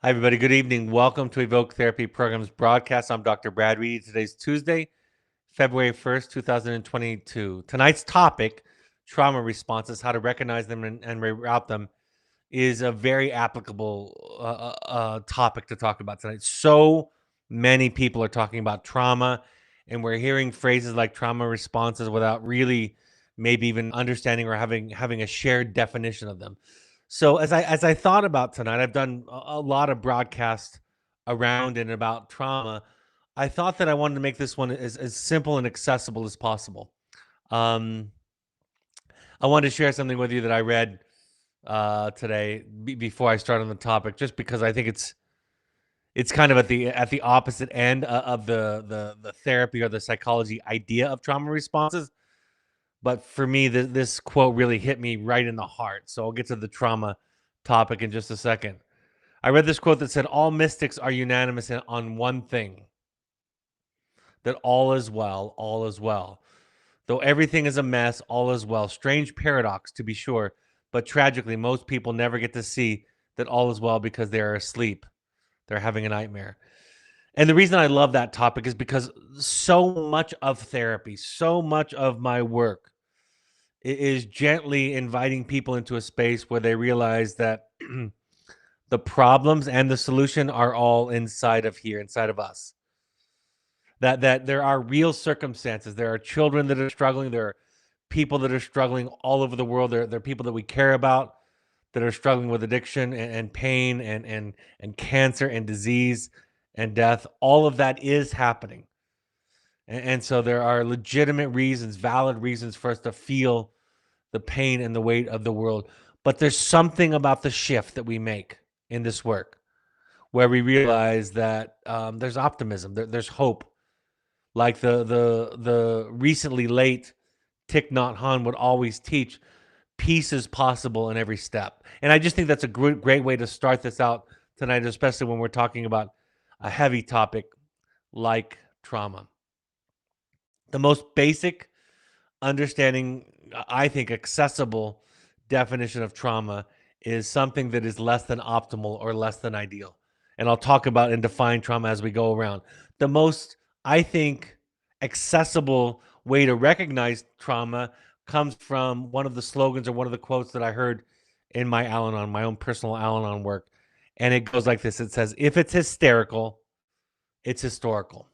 Hi, everybody. Good evening. Welcome to Evoke Therapy Programs broadcast. I'm Dr. Brad Reedy. Today's Tuesday, February 1st, 2022. Tonight's topic, trauma responses, how to recognize them and reroute them, is a very applicable topic to talk about tonight. So many people are talking about trauma, and we're hearing phrases like trauma responses without really maybe even understanding or having a shared definition of them. So as I thought about tonight, I've done a lot of broadcasts around and about trauma. I thought that I wanted to make this one as simple and accessible as possible. Um, I wanted to share something with you that I read today before I start on the topic, just because I think it's kind of at the opposite end of the therapy or the psychology idea of trauma responses. But for me, this quote really hit me right in the heart. So I'll get to the trauma topic in just a second. I read this quote that said, "All mystics are unanimous on one thing, that all is well, all is well. Though everything is a mess, all is well. Strange paradox, to be sure, but tragically, most people never get to see that all is well because they are asleep. They're having a nightmare." And the reason I love that topic is because so much of therapy, so much of my work is gently inviting people into a space where they realize that the problems and the solution are all inside of here, inside of us. That there are real circumstances. There are children that are struggling. There are people that are struggling all over the world. There are people that we care about that are struggling with addiction and pain and cancer and disease and death. All of that is happening. And so there are legitimate reasons, valid reasons for us to feel the pain and the weight of the world. But there's something about the shift that we make in this work where we realize that there's optimism, there's hope. Like the recently late Thich Nhat Hanh would always teach, peace is possible in every step. And I just think that's a great way to start this out tonight, especially when we're talking about a heavy topic like trauma. The most basic understanding, I think, accessible definition of trauma is something that is less than optimal or less than ideal. And I'll talk about and define trauma as we go around. The most, I think, accessible way to recognize trauma comes from one of the slogans or one of the quotes that I heard in my Al Anon, my own personal Al Anon work. And it goes like this. It says, if it's hysterical, it's historical.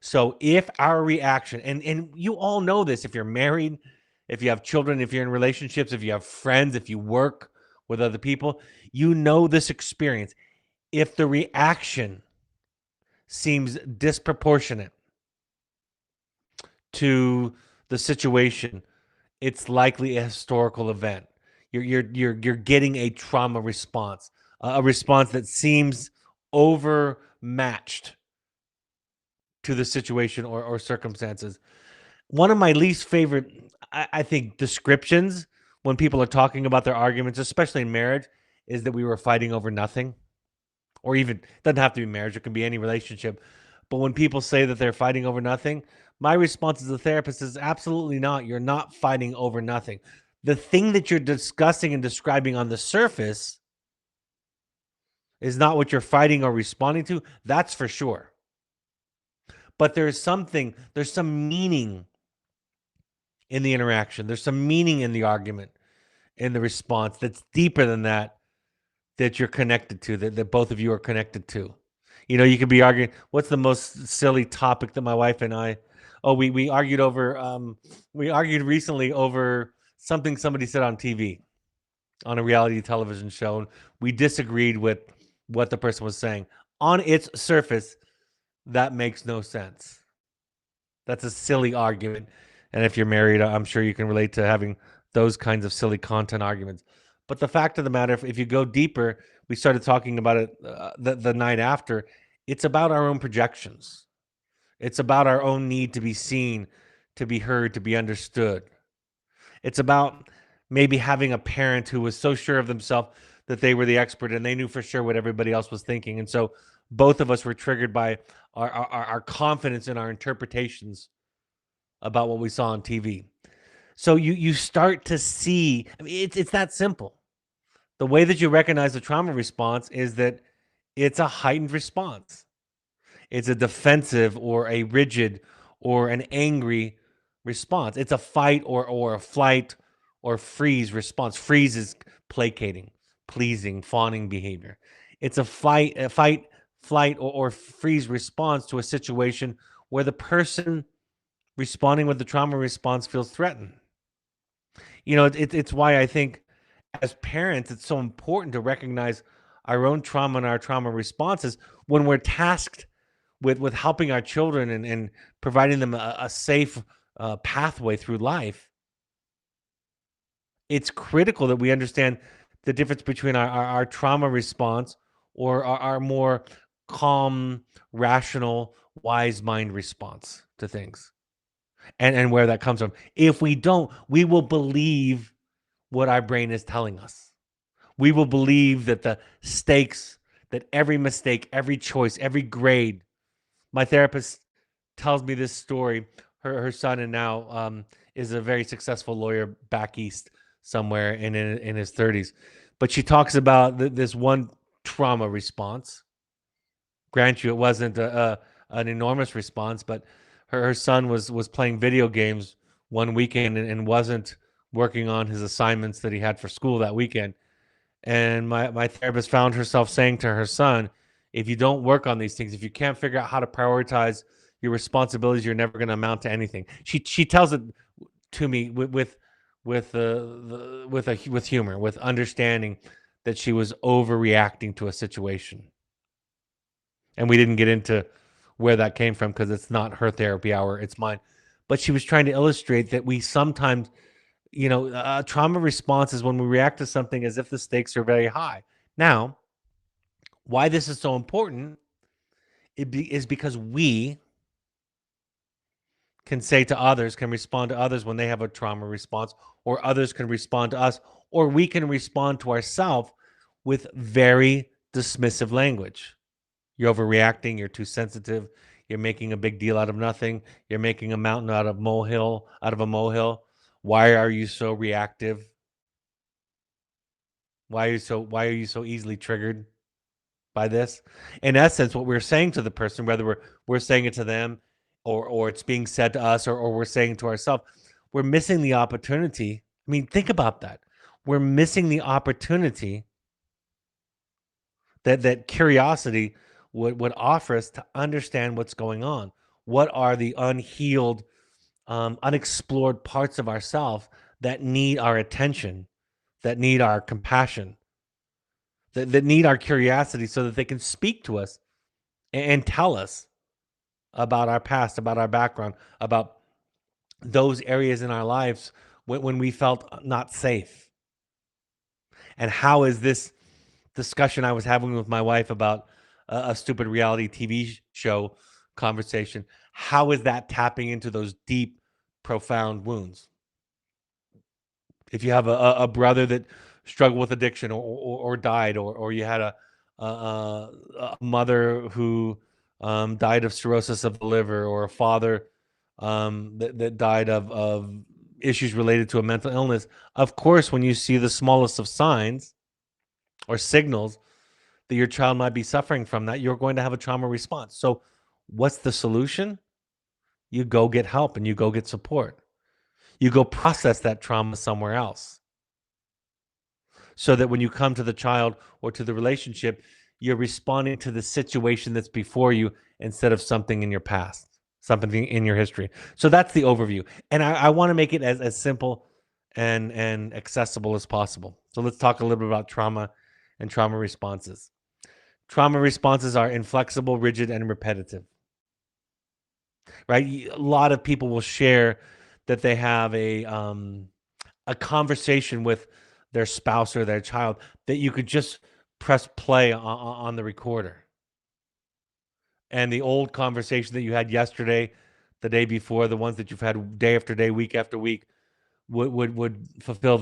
So if our reaction, and you all know this, if you're married, if you have children, if you're in relationships, if you have friends, if you work with other people, you know this experience. If the reaction seems disproportionate to the situation, it's likely a historical event. You're getting a trauma response, a response that seems overmatched to the situation or circumstances. One of my least favorite, I think, descriptions when people are talking about their arguments, especially in marriage, is that we were fighting over nothing. Or even, it doesn't have to be marriage, it can be any relationship. But when people say that they're fighting over nothing, my response as a therapist is absolutely not. You're not fighting over nothing. The thing that you're discussing and describing on the surface is not what you're fighting or responding to. That's for sure. But there's some meaning in the interaction. There's some meaning in the argument, in the response that's deeper than that, that you're connected to, that both of you are connected to. You know, you could be arguing, what's the most silly topic that my wife and I, we argued over, we argued recently over something somebody said on TV, on a reality television show. And we disagreed with what the person was saying. On its surface, that makes no sense. That's a silly argument. And if you're married, I'm sure you can relate to having those kinds of silly content arguments. But the fact of the matter, if you go deeper, we started talking about it the night after. It's about our own projections. It's about our own need to be seen, to be heard, to be understood. It's about maybe having a parent who was so sure of themselves that they were the expert and they knew for sure what everybody else was thinking. And so both of us were triggered by our confidence in our interpretations about what we saw on TV. So you start to see, I mean, it's that simple. The way that you recognize the trauma response is that it's a heightened response. It's a defensive or a rigid or an angry response. It's a fight or a flight or freeze response. Freeze is placating, pleasing, fawning behavior. It's a fight, flight, or freeze response to a situation where the person responding with the trauma response feels threatened. It's why I think as parents, it's so important to recognize our own trauma and our trauma responses when we're tasked with helping our children and providing them a safe pathway through life. It's critical that we understand the difference between our trauma response or our more calm, rational, wise mind response to things, and where that comes from. If we don't, we will believe what our brain is telling us. We will believe that the stakes, that every mistake, every choice, every grade. My therapist tells me this story. Her son and now is a very successful lawyer back east somewhere in his 30s. But she talks about this one trauma response. Grant you, it wasn't an enormous response, but her son was playing video games one weekend and wasn't working on his assignments that he had for school that weekend. And my therapist found herself saying to her son, if you don't work on these things, if you can't figure out how to prioritize your responsibilities, you're never going to amount to anything. She tells it to me with humor, with understanding that she was overreacting to a situation. And we didn't get into where that came from because it's not her therapy hour, it's mine. But she was trying to illustrate that we sometimes, trauma response is when we react to something as if the stakes are very high. Now, why this is so important is because we can say to others, can respond to others when they have a trauma response, or others can respond to us, or we can respond to ourselves with very dismissive language. You're overreacting, you're too sensitive, you're making a big deal out of nothing, you're making a mountain out of a molehill. Why are you so reactive? Why are you so easily triggered by this? In essence, what we're saying to the person, whether we're saying it to them or it's being said to us or we're saying to ourselves, we're missing the opportunity. I mean, think about that. We're missing the opportunity that curiosity would offer us to understand what's going on. What are the unhealed, unexplored parts of ourselves that need our attention, that need our compassion, that need our curiosity so that they can speak to us and tell us about our past, about our background, about those areas in our lives when we felt not safe. And how is this discussion I was having with my wife about a stupid reality TV show conversation, how is that tapping into those deep, profound wounds? If you have a brother that struggled with addiction or died, or you had a mother who died of cirrhosis of the liver, or a father that died of issues related to a mental illness, of course, when you see the smallest of signs or signals that your child might be suffering from that, you're going to have a trauma response. So what's the solution? You go get help and you go get support. You go process that trauma somewhere else, so that when you come to the child or to the relationship, you're responding to the situation that's before you instead of something in your past, something in your history. So that's the overview. And I want to make it as simple and accessible as possible. So let's talk a little bit about trauma and trauma responses. Trauma responses are inflexible, rigid, and repetitive. Right? A lot of people will share that they have a conversation with their spouse or their child that you could just press play on the recorder. And the old conversation that you had yesterday, the day before, the ones that you've had day after day, week after week, would fulfill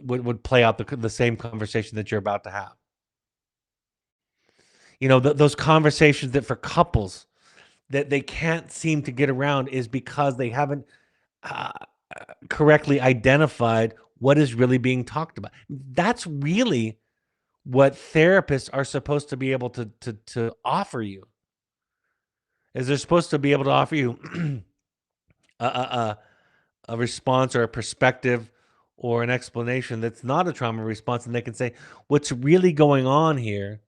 would play out the same conversation that you're about to have. Those conversations that for couples that they can't seem to get around is because they haven't uh, correctly identified What is really being talked about? That's really what therapists are supposed to be able to offer you. Is they're supposed to be able to offer you a, a, a response or a perspective or an explanation that's not a trauma response, and they can say what's really going on here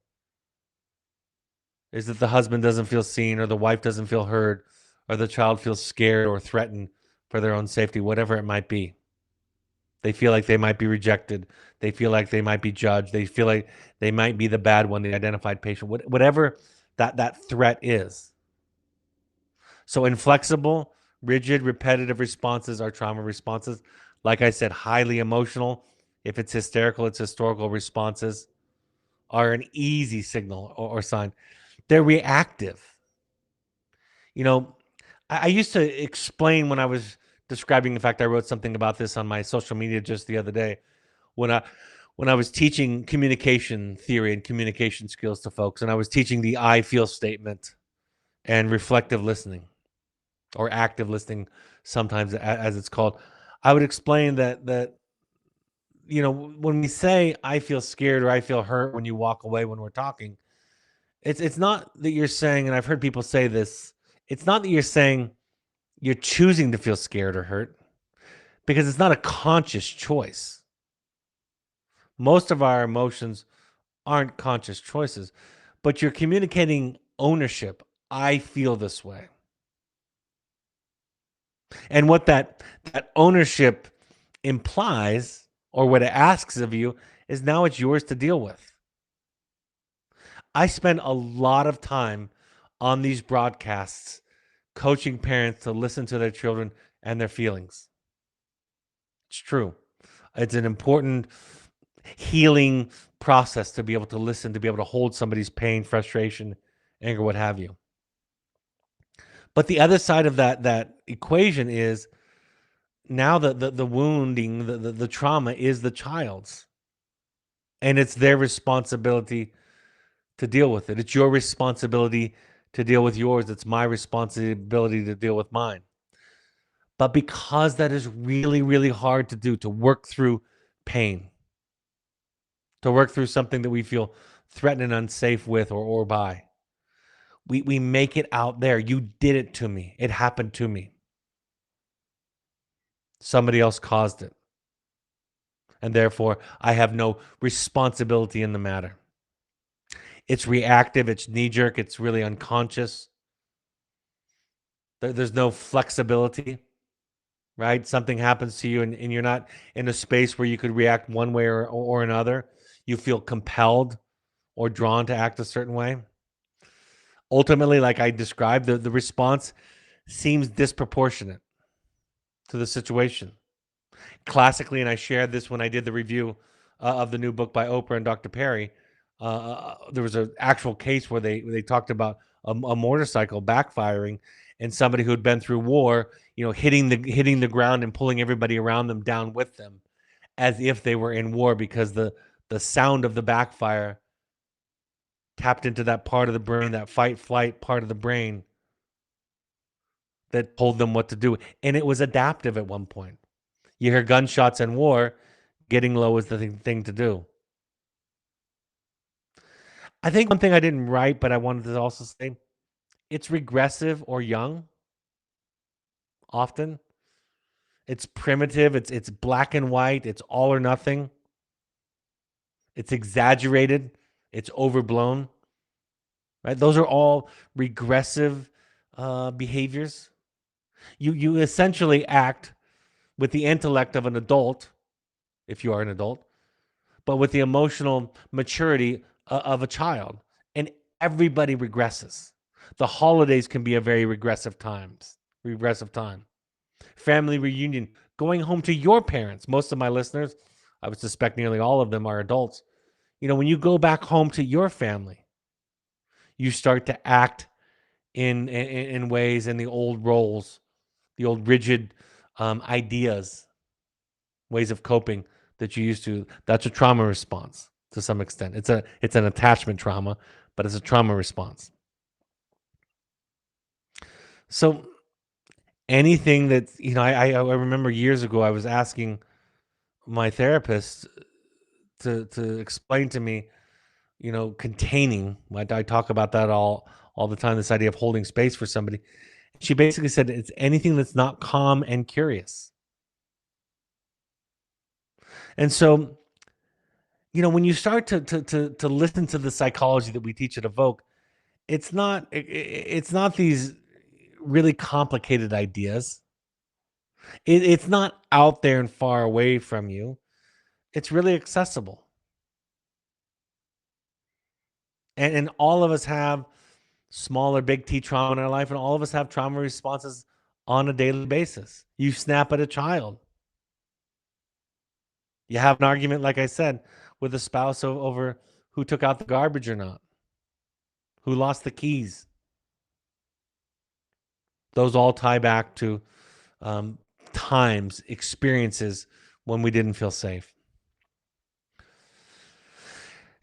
is that the husband doesn't feel seen, or the wife doesn't feel heard, or the child feels scared or threatened for their own safety, whatever it might be. They feel like they might be rejected. They feel like they might be judged. They feel like they might be the bad one, the identified patient, whatever that threat is. So inflexible, rigid, repetitive responses are trauma responses. Like I said, highly emotional. If it's hysterical, it's historical responses are an easy signal or sign. They're reactive. You know, I used to explain when I was describing. In fact, I wrote something about this on my social media just the other day when I was teaching communication theory and communication skills to folks, and I was teaching the I feel statement and reflective listening or active listening, sometimes as it's called. I would explain that when we say I feel scared or I feel hurt when you walk away when we're talking, it's not that you're saying, and I've heard people say this, it's not that you're saying you're choosing to feel scared or hurt, because it's not a conscious choice. Most of our emotions aren't conscious choices, but you're communicating ownership. I feel this way. And what that ownership implies, or what it asks of you, is now it's yours to deal with. I spend a lot of time on these broadcasts coaching parents to listen to their children and their feelings. It's true. It's an important healing process to be able to listen, to be able to hold somebody's pain, frustration, anger, what have you. But the other side of that equation is now the wounding, the trauma is the child's, and it's their responsibility to deal with it. It's your responsibility to deal with yours. It's my responsibility to deal with mine. But because that is really, really hard to do, to work through pain, to work through something that we feel threatened and unsafe with or by, we make it out there. You did it to me. It happened to me. Somebody else caused it. And therefore, I have no responsibility in the matter. It's reactive, it's knee jerk, it's really unconscious. There's no flexibility, right? Something happens to you, and you're not in a space where you could react one way or another. You feel compelled or drawn to act a certain way. Ultimately, like I described, the response seems disproportionate to the situation. Classically, and I shared this when I did the review of the new book by Oprah and Dr. Perry. There was an actual case where they talked about a motorcycle backfiring, and somebody who had been through war, hitting the ground and pulling everybody around them down with them, as if they were in war, because the sound of the backfire tapped into that part of the brain, that fight flight part of the brain that told them what to do, and it was adaptive at one point. You hear gunshots in war, getting low is the thing to do. I think one thing I didn't write, but I wanted to also say, it's regressive or young often. It's primitive, it's black and white, it's all or nothing. It's exaggerated, it's overblown. Right? Those are all regressive behaviors. You essentially act with the intellect of an adult, if you are an adult, but with the emotional maturity of a child. And everybody regresses. The holidays can be a very regressive time. Family reunion, going home to your parents. Most of my listeners, I would suspect nearly all of them are adults. When you go back home to your family, you start to act in ways, in the old roles, the old rigid ideas, ways of coping that you used to. That's a trauma response to some extent. It's an attachment trauma, but it's a trauma response. So anything that I remember years ago, I was asking my therapist to explain to me, containing. I talk about that all the time. This idea of holding space for somebody. She basically said it's anything that's not calm and curious. And so, when you start to listen to the psychology that we teach at Evoke, it's not these really complicated ideas. It's not out there and far away from you. It's really accessible. And all of us have small or big T trauma in our life, and all of us have trauma responses on a daily basis. You snap at a child. You have an argument, like I said, with a spouse over who took out the garbage or not, who lost the keys. Those all tie back to um, times, experiences when we didn't feel safe.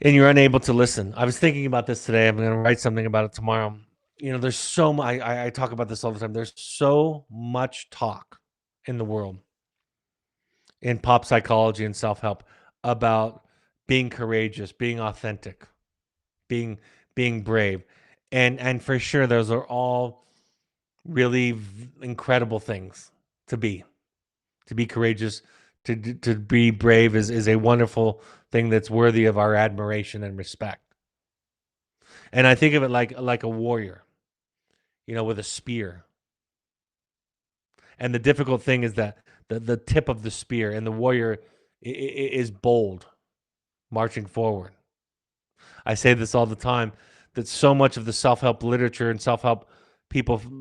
And you're unable to listen. I was thinking about this today. I'm going to write something about it tomorrow. There's so much. I talk about this all the time. There's so much talk in the world, in pop psychology and self-help, about being courageous, being authentic, being being brave. And for sure those are all really incredible things to be. To be courageous, to be brave is a wonderful thing that's worthy of our admiration and respect. And I think of it like a warrior, with a spear. And the difficult thing is that the tip of the spear, and the warrior is bold, marching forward. I say this all the time, that so much of the self-help literature and self-help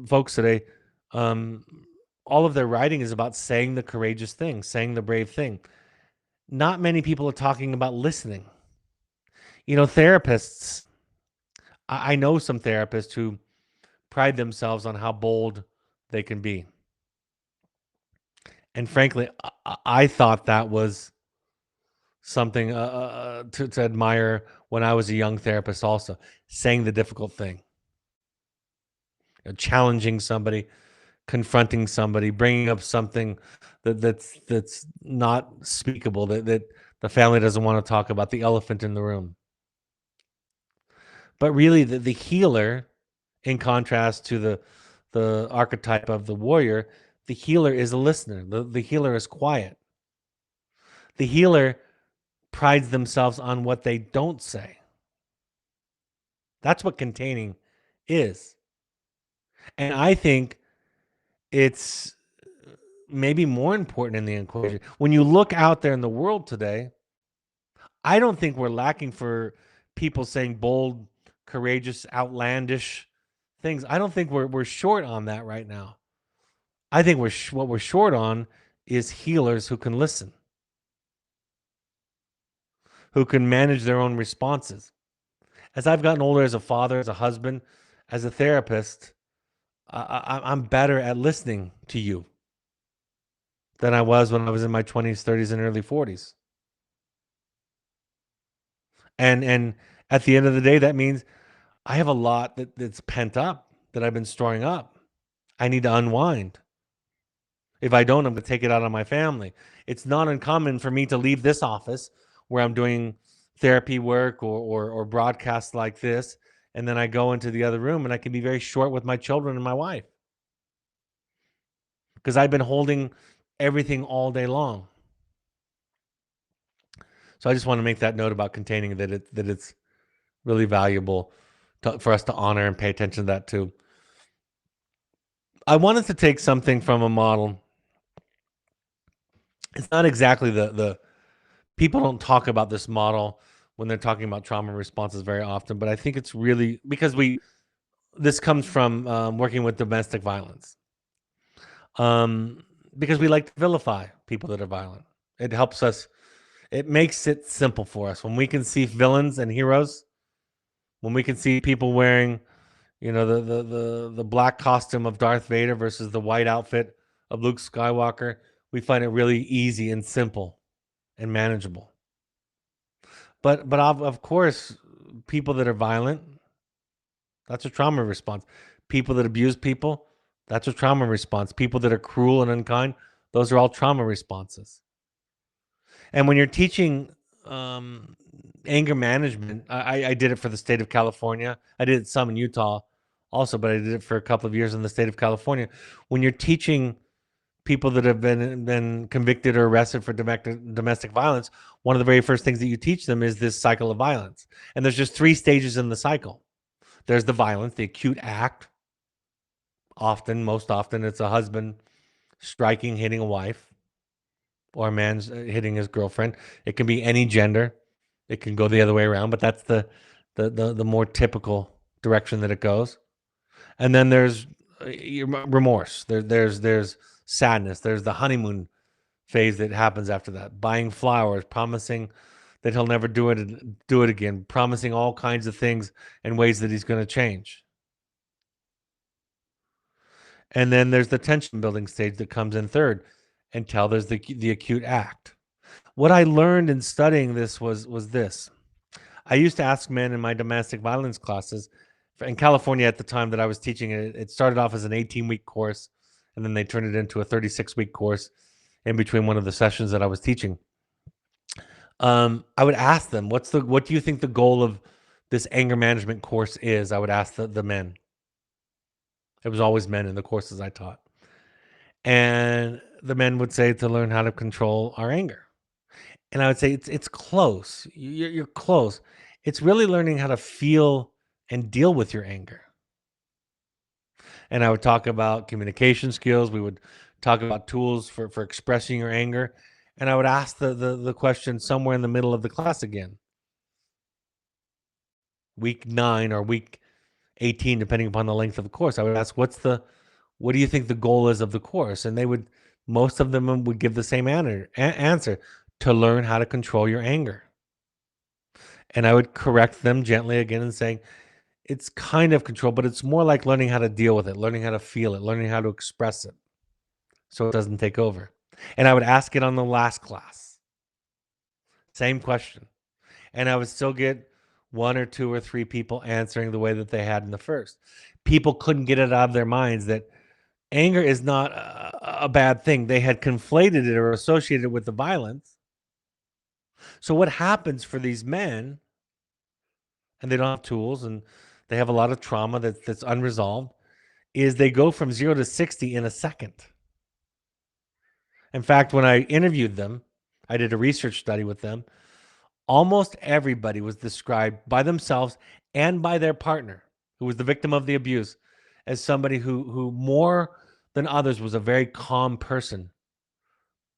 folks today, um, all of their writing is about saying the courageous thing, saying the brave thing. Not many people are talking about listening. Therapists, I know some therapists who pride themselves on how bold they can be. And frankly, I thought that was something to admire when I was a young therapist also, saying the difficult thing, challenging somebody, confronting somebody, bringing up something that's not speakable, that the family doesn't want to talk about, the elephant in the room. But really, the healer, in contrast to the archetype of the warrior, the healer is a listener. The healer is quiet. The healer prides themselves on what they don't say. That's what containing is. And I think it's maybe more important in the equation. When you look out there in the world today, I don't think we're lacking for people saying bold, courageous, outlandish things. I don't think we're short on that right now. I think what we're short on is healers who can listen, who can manage their own responses. As I've gotten older, as a father, as a husband, as a therapist, I'm better at listening to you than I was when I was in my 20s, 30s, and early 40s. And at the end of the day, that means I have a lot that's pent up, that I've been storing up. I need to unwind. If I don't, I'm going to take it out on my family. It's not uncommon for me to leave this office where I'm doing therapy work or broadcasts like this, and then I go into the other room and I can be very short with my children and my wife because I've been holding everything all day long. So I just want to make that note about containing, that it's really valuable for us to honor and pay attention to that too. I wanted to take something from a model. It's not exactly the people don't talk about this model when they're talking about trauma responses very often, but I think it's really because this comes from working with domestic violence. Because we like to vilify people that are violent. It helps us. It makes it simple for us when we can see villains and heroes. When we can see people wearing, the black costume of Darth Vader versus the white outfit of Luke Skywalker, we find it really easy and simple and manageable. But of course, people that are violent, that's a trauma response. People that abuse people, that's a trauma response. People that are cruel and unkind, those are all trauma responses. And when you're teaching um, anger management, I did it for the state of California. I did it some in Utah also, but I did it for a couple of years in the state of California. When you're teaching people that have been convicted or arrested for domestic violence, one of the very first things that you teach them is this cycle of violence. And there's just 3 stages in the cycle. There's the violence, the acute act. Most often, it's a husband striking, hitting a wife, or a man's hitting his girlfriend. It can be any gender. It can go the other way around, but that's the more typical direction that it goes. And then there's remorse. There's sadness. There's the honeymoon phase that happens after that. Buying flowers, promising that he'll never do it again, promising all kinds of things and ways that he's going to change. And then there's the tension building stage that comes in third until there's the acute act. What I learned in studying this was this. I used to ask men in my domestic violence classes in California at the time that I was teaching it. It started off as an 18-week course, and then they turned it into a 36-week course in between one of the sessions that I was teaching. I would ask them, what do you think the goal of this anger management course is? I would ask the men. It was always men in the courses I taught. And the men would say to learn how to control our anger. And I would say it's close. You're close. It's really learning how to feel and deal with your anger. And I would talk about communication skills. We would talk about tools for expressing your anger. And I would ask the question somewhere in the middle of the class again. Week 9 or week 18, depending upon the length of the course. I would ask, what do you think the goal is of the course? And most of them would give the same answer, to learn how to control your anger. And I would correct them gently again and saying, it's kind of control, but it's more like learning how to deal with it, learning how to feel it, learning how to express it so it doesn't take over. And I would ask it on the last class. Same question. And I would still get 1 or 2 or 3 people answering the way that they had in the first. People couldn't get it out of their minds that anger is not a bad thing. They had conflated it or associated it with the violence. So what happens for these men, and they don't have tools and they have a lot of trauma that's unresolved, is they go from 0 to 60 in a second. In fact, when I interviewed them, I did a research study with them. Almost everybody was described by themselves and by their partner, who was the victim of the abuse, as somebody who more than others was a very calm person.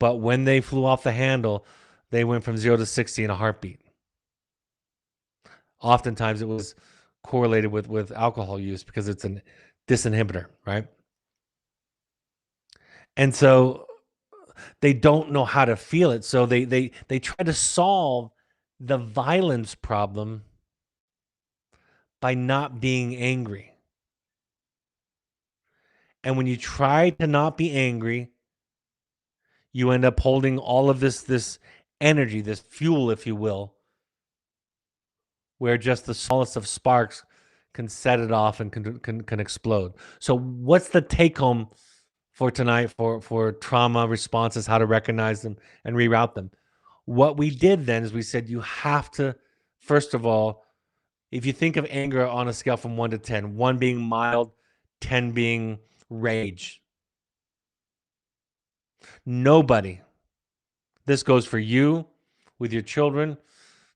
But when they flew off the handle, they went from 0 to 60 in a heartbeat. Oftentimes it was correlated with alcohol use because it's a disinhibitor, right? And so they don't know how to feel it. So they try to solve the violence problem by not being angry. And when you try to not be angry, you end up holding all of this energy, this fuel, if you will, where just the smallest of sparks can set it off and can explode. So what's the take home for tonight for trauma responses, how to recognize them and reroute them? What we did then is we said you have to, first of all, if you think of anger on a scale from 1 to 10, 1 being mild, 10 being rage. Nobody, this goes for you with your children,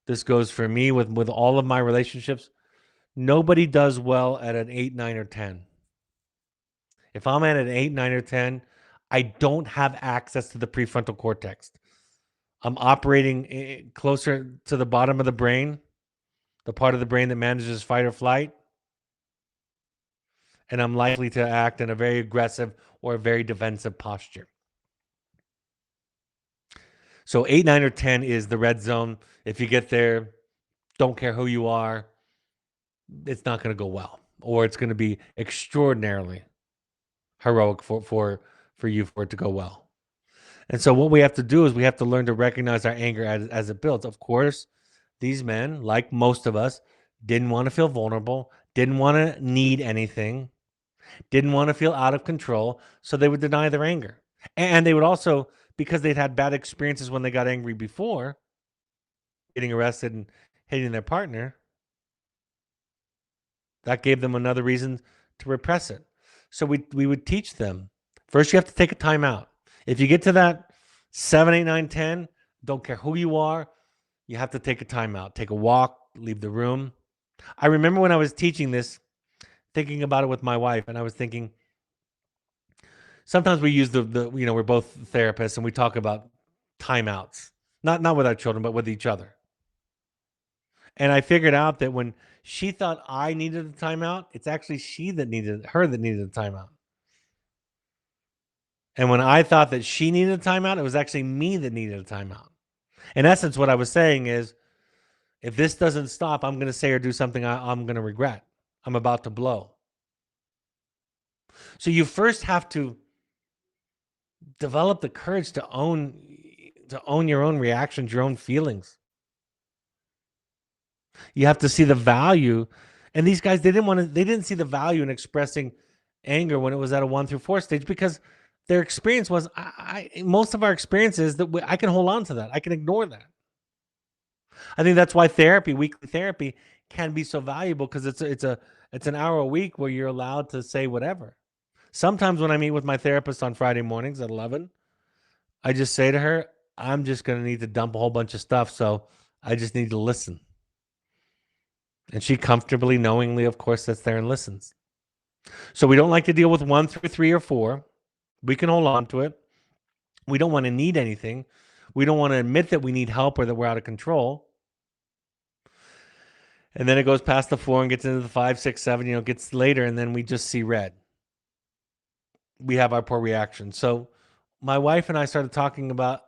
this goes for me with all of my relationships. Nobody does well at an 8, 9, or 10. If I'm at an 8, 9, or 10, I don't have access to the prefrontal cortex. I'm operating closer to the bottom of the brain, the part of the brain that manages fight or flight. And I'm likely to act in a very aggressive or a very defensive posture. So 8, 9, or 10 is the red zone. If you get there, don't care who you are, it's not going to go well, or it's going to be extraordinarily heroic for you for it to go well. And so what we have to do is we have to learn to recognize our anger as it builds. Of course, these men, like most of us, didn't want to feel vulnerable, didn't want to need anything, didn't want to feel out of control, so they would deny their anger. And they would also because they'd had bad experiences when they got angry before, getting arrested and hitting their partner. That gave them another reason to repress it. So we would teach them. First, you have to take a time out. If you get to that 7, 8, 9, 10, don't care who you are, you have to take a time out. Take a walk, leave the room. I remember when I was teaching this, thinking about it with my wife, and I was thinking, sometimes we use the we're both therapists and we talk about timeouts. Not with our children, but with each other. And I figured out that when she thought I needed a timeout, it's actually her that needed a timeout. And when I thought that she needed a timeout, it was actually me that needed a timeout. In essence, what I was saying is, if this doesn't stop, I'm going to say or do something I'm going to regret. I'm about to blow. So you first have to develop the courage to own your own reactions, your own feelings. You have to see the value. And these guys, they didn't see the value in expressing anger when it was at a 1 through 4 stage, because their experience was, most of our experiences that I can hold on to that. I can ignore that. I think that's why weekly therapy can be so valuable, because it's an hour a week where you're allowed to say whatever. Sometimes when I meet with my therapist on Friday mornings at 11, I just say to her, I'm just going to need to dump a whole bunch of stuff, so I just need to listen. And she comfortably, knowingly, of course, sits there and listens. So we don't like to deal with 1 through 3 or 4. We can hold on to it. We don't want to need anything. We don't want to admit that we need help or that we're out of control. And then it goes past the 4 and gets into the 5, 6, 7, gets later, and then we just see red. We have our poor reaction. So my wife and I started talking about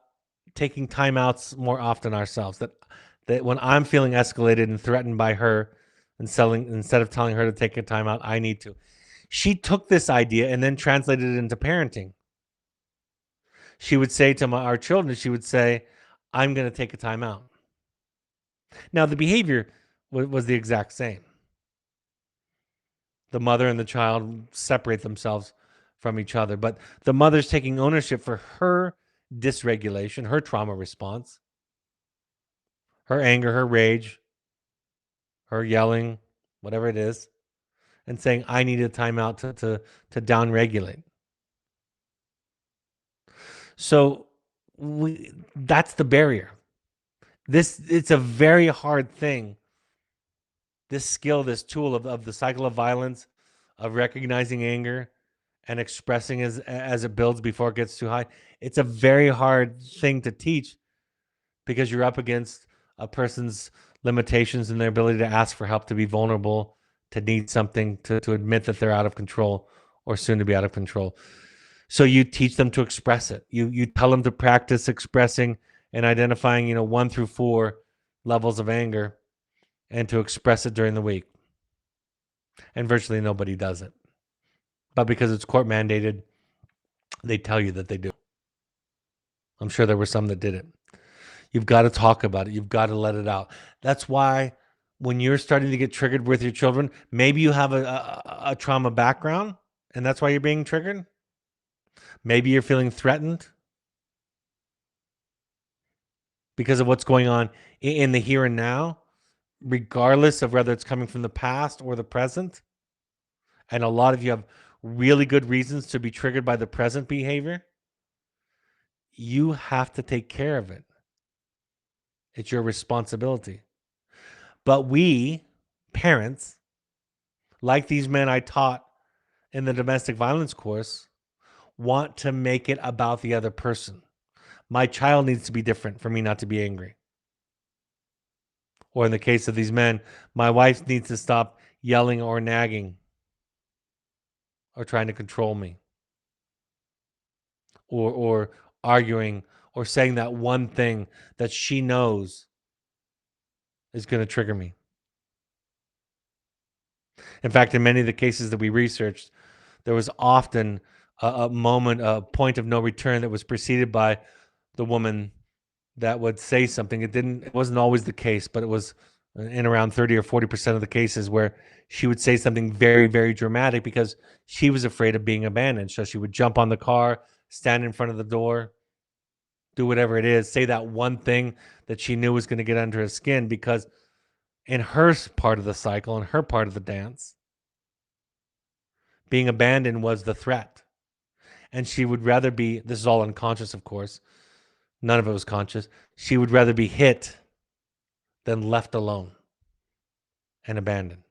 taking timeouts more often ourselves. That when I'm feeling escalated and threatened by her, instead of telling her to take a timeout, I need to. She took this idea and then translated it into parenting. She would say to our children, she would say, I'm going to take a timeout. Now, the behavior was the exact same. The mother and the child separate themselves from each other, but the mother's taking ownership for her dysregulation, her trauma response, her anger, her rage, her yelling, whatever it is, and saying, I need a timeout to downregulate. So that's the barrier. It's a very hard thing. This skill, this tool of the cycle of violence, of recognizing anger and expressing as it builds before it gets too high. It's a very hard thing to teach, because you're up against a person's limitations and their ability to ask for help, to be vulnerable, to need something, to admit that they're out of control or soon to be out of control. So you teach them to express it. You tell them to practice expressing and identifying, 1 through 4 levels of anger, and to express it during the week. And virtually nobody does it. But because it's court mandated, they tell you that they do. I'm sure there were some that did it. You've got to talk about it. You've got to let it out. That's why when you're starting to get triggered with your children, maybe you have a trauma background, and that's why you're being triggered. Maybe you're feeling threatened because of what's going on in the here and now, regardless of whether it's coming from the past or the present. And a lot of you have really good reasons to be triggered by the present behavior. You have to take care of it. It's your responsibility. But we, parents, like these men I taught in the domestic violence course, want to make it about the other person. My child needs to be different for me not to be angry. Or in the case of these men, my wife needs to stop yelling or nagging or trying to control me, or arguing, or saying that one thing that she knows is going to trigger me. In fact, in many of the cases that we researched, there was often a moment, a point of no return that was preceded by the woman that would say something. It wasn't always the case, but it was in around 30 or 40% of the cases where she would say something very, very dramatic because she was afraid of being abandoned. So she would jump on the car, stand in front of the door, do whatever it is, say that one thing that she knew was going to get under her skin, because in her part of the cycle, in her part of the dance, being abandoned was the threat. And she would rather be, this is all unconscious, of course, none of it was conscious. She would rather be hit than left alone and abandoned.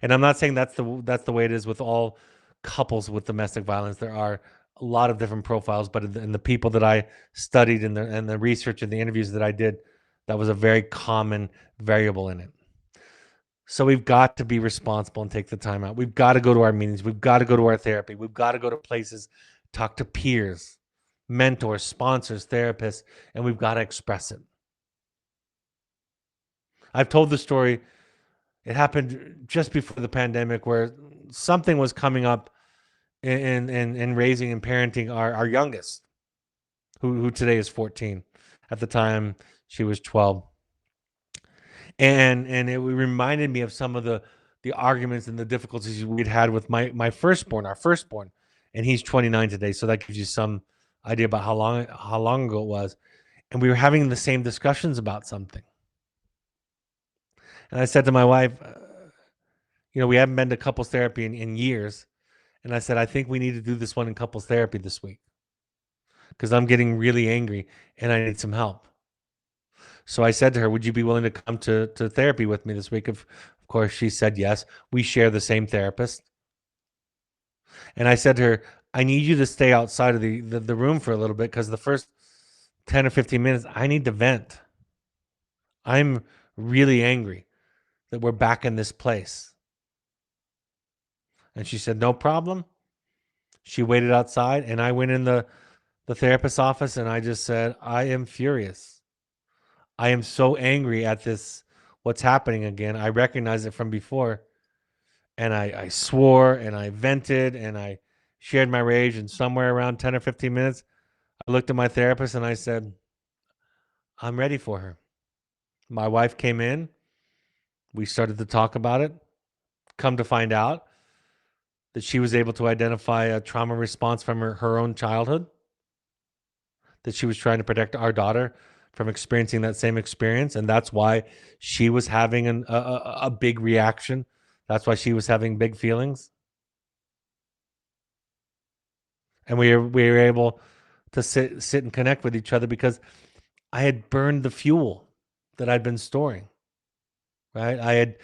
And I'm not saying that's the way it is with all couples with domestic violence. There are a lot of different profiles, but in the people that I studied and the research and the interviews that I did, that was a very common variable in it. So we've got to be responsible and take the time out. We've got to go to our meetings. We've got to go to our therapy. We've got to go to places, talk to peers, mentors, sponsors, therapists, and we've got to express it. I've told the story. It happened just before the pandemic where something was coming up in raising and parenting our youngest, who today is 14. At the time, she was 12. And it reminded me of some of the arguments and the difficulties we'd had with my firstborn, our firstborn, and he's 29 today. So that gives you some idea about how long ago it was. And we were having the same discussions about something. And I said to my wife, we haven't been to couples therapy in years. And I said, I think we need to do this one in couples therapy this week because I'm getting really angry and I need some help. So I said to her, would you be willing to come to therapy with me this week? Of course, she said yes. We share the same therapist. And I said to her, I need you to stay outside of the room for a little bit because the first 10 or 15 minutes, I need to vent. I'm really angry that we're back in this place. And she said, no problem. She waited outside and I went in the therapist's office and I just said, I am furious. I am so angry at this, what's happening again. I recognize it from before. And I swore and I vented and I shared my rage. And somewhere around 10 or 15 minutes, I looked at my therapist and I said, I'm ready for her. My wife came in. We started to talk about it. Come to find out that she was able to identify a trauma response from her own childhood, that she was trying to protect our daughter from experiencing that same experience. And that's why she was having a big reaction. That's why she was having big feelings. And we were able to sit and connect with each other because I had burned the fuel that I'd been storing, right? I had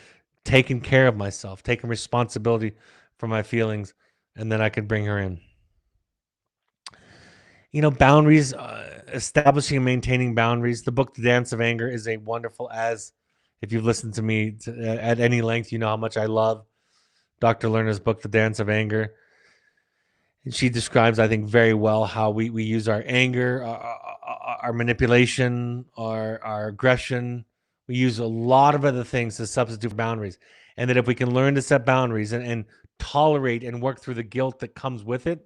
taken care of myself, taken responsibility for my feelings, and then I could bring her in. Boundaries, establishing and maintaining boundaries. The book, The Dance of Anger, is a wonderful, as if you've listened to me at any length, you know how much I love Dr. Lerner's book, The Dance of Anger. And she describes, I think, very well how we use our anger, our manipulation, our aggression. We use a lot of other things to substitute for boundaries. And that if we can learn to set boundaries and tolerate and work through the guilt that comes with it,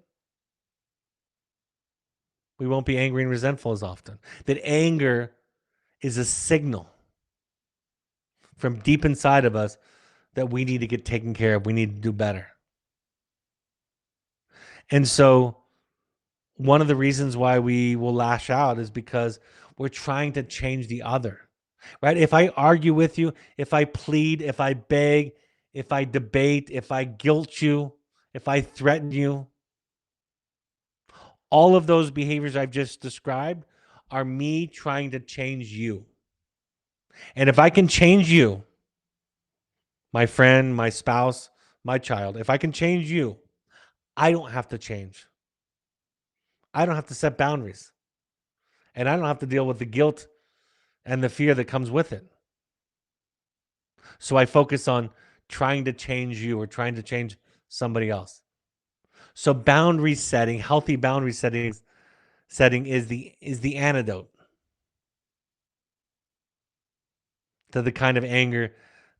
we won't be angry and resentful as often. That anger is a signal from deep inside of us that we need to get taken care of. We need to do better. And so one of the reasons why we will lash out is because we're trying to change the other, right? If I argue with you, if I plead, if I beg, if I debate, if I guilt you, if I threaten you, all of those behaviors I've just described are me trying to change you. And if I can change you, my friend, my spouse, my child, if I can change you, I don't have to change. I don't have to set boundaries. And I don't have to deal with the guilt and the fear that comes with it. So I focus on trying to change you or trying to change somebody else. So boundary setting, healthy boundary setting is the antidote to the kind of anger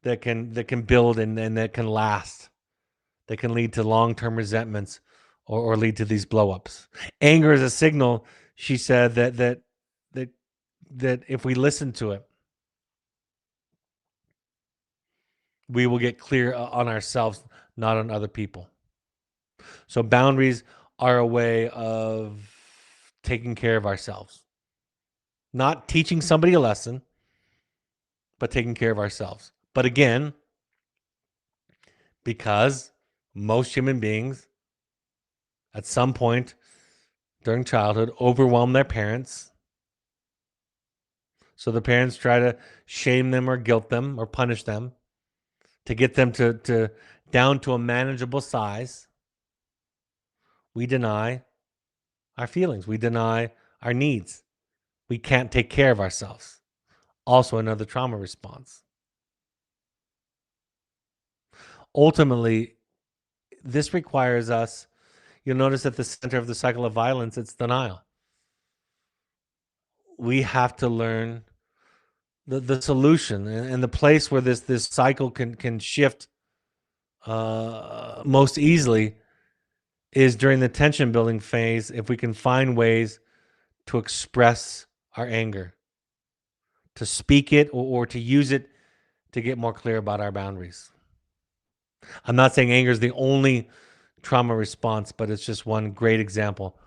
that can build and that can last, that can lead to long-term resentments or lead to these blowups. Anger is a signal, she said, that if we listen to it, we will get clear on ourselves, not on other people. So boundaries are a way of taking care of ourselves. not teaching somebody a lesson, but taking care of ourselves. But again, because most human beings at some point during childhood overwhelm their parents. So the parents try to shame them or guilt them or punish them to get them to down to a manageable size. We deny our feelings. We deny our needs. We can't take care of ourselves. Also another trauma response. Ultimately, this requires us, you'll notice at the center of the cycle of violence, it's denial. We have to learn the solution and the place where this cycle can shift most easily is during the tension building phase. If we can find ways to express our anger, to speak it, or to use it to get more clear about our boundaries. I'm not saying anger is the only trauma response, but it's just one great example.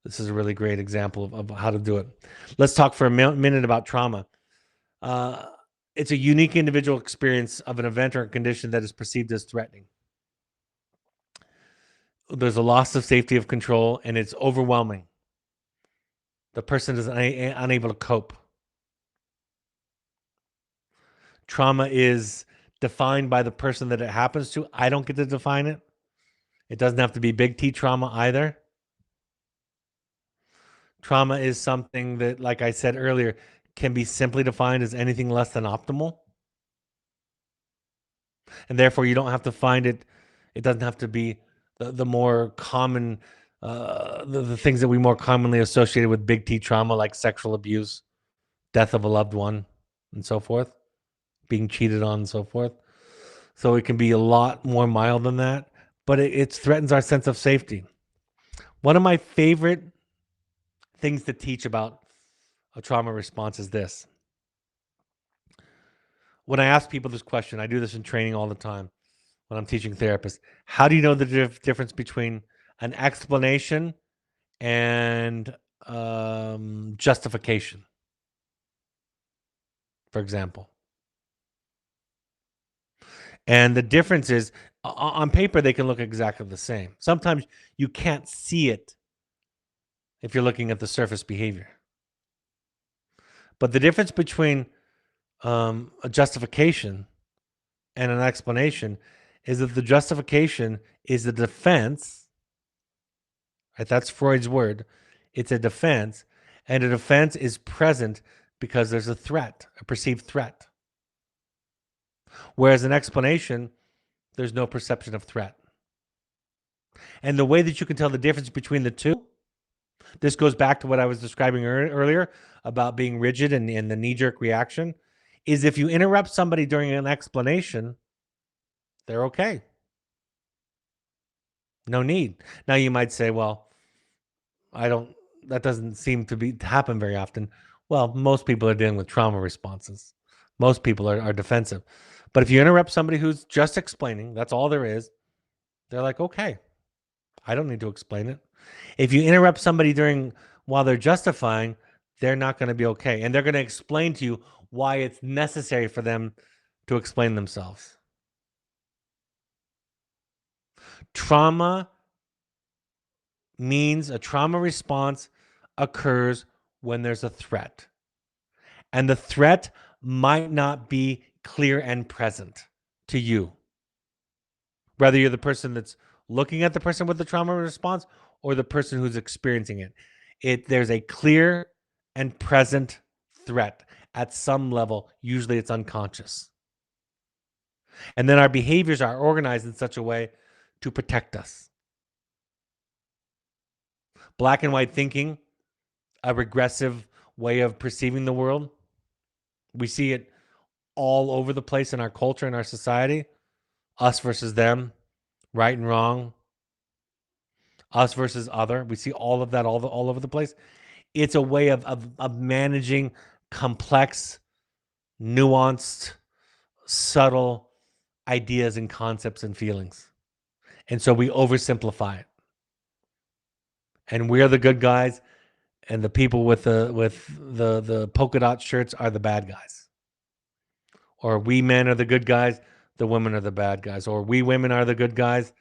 This is a really great example of how to do it. Let's talk for a minute about trauma. It's a unique individual experience of an event or a condition that is perceived as threatening. There's a loss of safety of control, and it's overwhelming. The person is unable to cope. Trauma is defined by the person that it happens to. I don't get to define it. It doesn't have to be big T trauma either. Trauma is something that, like I said earlier, can be simply defined as anything less than optimal. And therefore, you don't have to find it. It doesn't have to be the more common, the things that we more commonly associated with big T trauma, like sexual abuse, death of a loved one, and so forth, being cheated on, and so forth. So it can be a lot more mild than that, but it threatens our sense of safety. One of my favorite things to teach about a trauma response is this. When I ask people this question, I do this in training all the time when I'm teaching therapists. How do you know the difference between an explanation and justification, for example? And the difference is, on paper, they can look exactly the same. Sometimes you can't see it if you're looking at the surface behavior. But the difference between a justification and an explanation is that the justification is a defense. Right? That's Freud's word. It's a defense, and a defense is present because there's a threat, a perceived threat. Whereas an explanation, there's no perception of threat. And the way that you can tell the difference between the two, this goes back to what I was describing earlier about being rigid and the knee-jerk reaction, is if you interrupt somebody during an explanation, they're okay. No need. Now you might say, well, that doesn't seem to happen very often. Well, most people are dealing with trauma responses. Most people are defensive. But if you interrupt somebody who's just explaining, that's all there is, they're like, okay, I don't need to explain it. If you interrupt somebody while they're justifying, they're not going to be okay. And they're going to explain to you why it's necessary for them to explain themselves. Trauma means a trauma response occurs when there's a threat. And the threat might not be clear and present to you. Whether you're the person that's looking at the person with the trauma response or the person who's experiencing it. There's a clear and present threat at some level. Usually it's unconscious. And then our behaviors are organized in such a way to protect us. Black and white thinking, a regressive way of perceiving the world. We see it all over the place in our culture and our society. Us versus them, right and wrong, us versus other. We see all of that all over the place. It's a way of managing complex, nuanced, subtle ideas and concepts and feelings. And so we oversimplify it. And we're the good guys, and the people with the polka dot shirts are the bad guys. Or we men are the good guys, the women are the bad guys. Or we women are the good guys,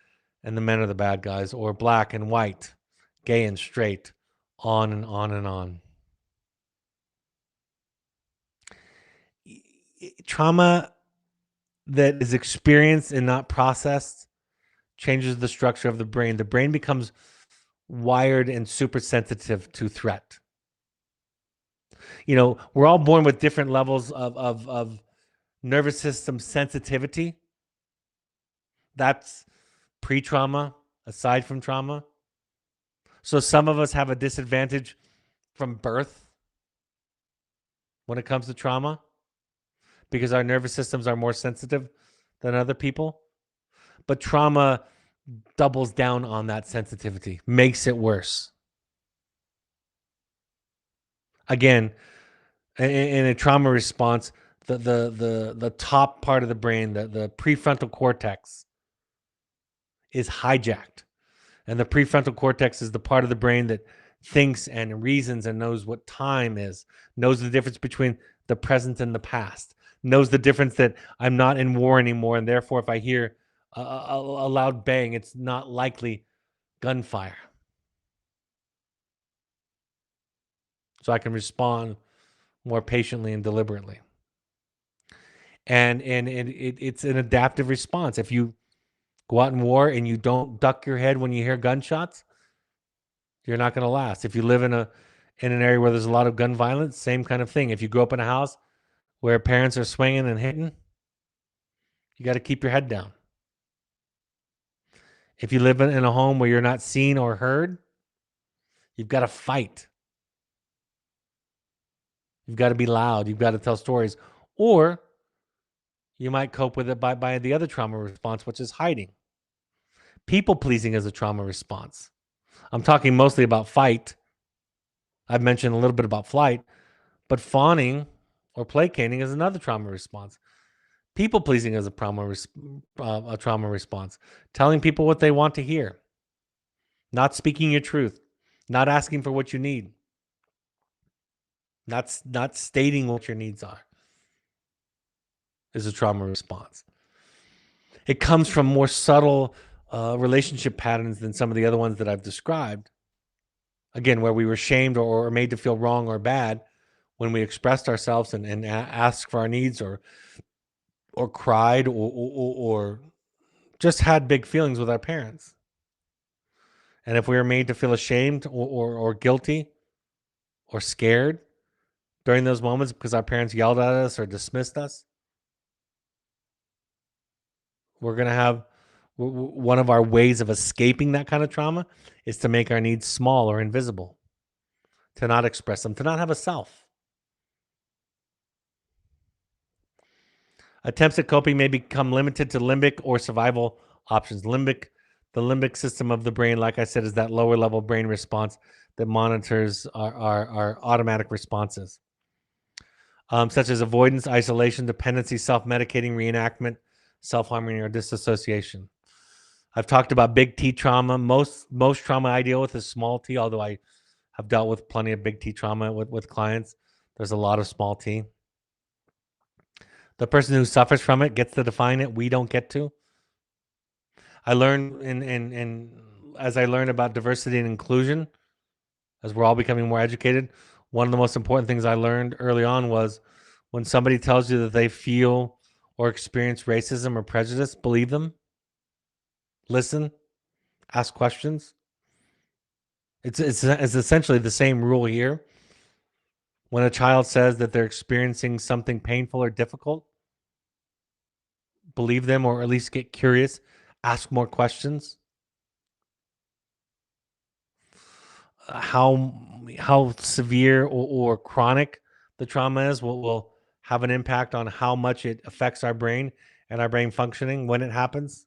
and the men are the bad guys. Or black and white, gay and straight, on and on and on. Trauma that is experienced and not processed changes the structure of the brain. The brain becomes wired and super sensitive to threat. We're all born with different levels of nervous system sensitivity. That's pre-trauma, aside from trauma. So some of us have a disadvantage from birth when it comes to trauma because our nervous systems are more sensitive than other people. But trauma doubles down on that sensitivity, makes it worse. Again, in a trauma response, the top part of the brain, the prefrontal cortex, is hijacked. And the prefrontal cortex is the part of the brain that thinks and reasons and knows what time is, knows the difference between the present and the past, knows the difference that I'm not in war anymore, and therefore if I hear a loud bang, it's not likely gunfire. So I can respond more patiently and deliberately. And it's an adaptive response. If you go out in war and you don't duck your head when you hear gunshots, you're not going to last. If you live in an area where there's a lot of gun violence, same kind of thing. If you grow up in a house where parents are swinging and hitting, you got to keep your head down. If you live in a home where you're not seen or heard, you've got to fight. You've got to be loud. You've got to tell stories. Or you might cope with it by the other trauma response, which is hiding. People pleasing is a trauma response. I'm talking mostly about fight. I've mentioned a little bit about flight, but fawning or placating is another trauma response. People pleasing is a trauma response. Telling people what they want to hear. Not speaking your truth. Not asking for what you need. Not stating what your needs are is a trauma response. It comes from more subtle relationship patterns than some of the other ones that I've described. Again, where we were shamed or made to feel wrong or bad when we expressed ourselves and asked for our needs or cried or just had big feelings with our parents. And if we were made to feel ashamed or guilty or scared during those moments because our parents yelled at us or dismissed us, we're going to have one of our ways of escaping that kind of trauma is to make our needs small or invisible, to not express them, to not have a self. Attempts at coping may become limited to limbic or survival options. The limbic system of the brain, like I said, is that lower level brain response that monitors our automatic responses, such as avoidance, isolation, dependency, self-medicating, reenactment, self-harming, or disassociation. I've talked about big T trauma. Most trauma I deal with is small T, although I have dealt with plenty of big T trauma with clients. There's a lot of small T. The person who suffers from it gets to define it. We don't get to. I learned as I learned about diversity and inclusion, as we're all becoming more educated, one of the most important things I learned early on was when somebody tells you that they feel or experience racism or prejudice, believe them. Listen, ask questions. It's essentially the same rule here. When a child says that they're experiencing something painful or difficult, believe them or at least get curious, ask more questions. How severe or chronic the trauma is will have an impact on how much it affects our brain and our brain functioning when it happens.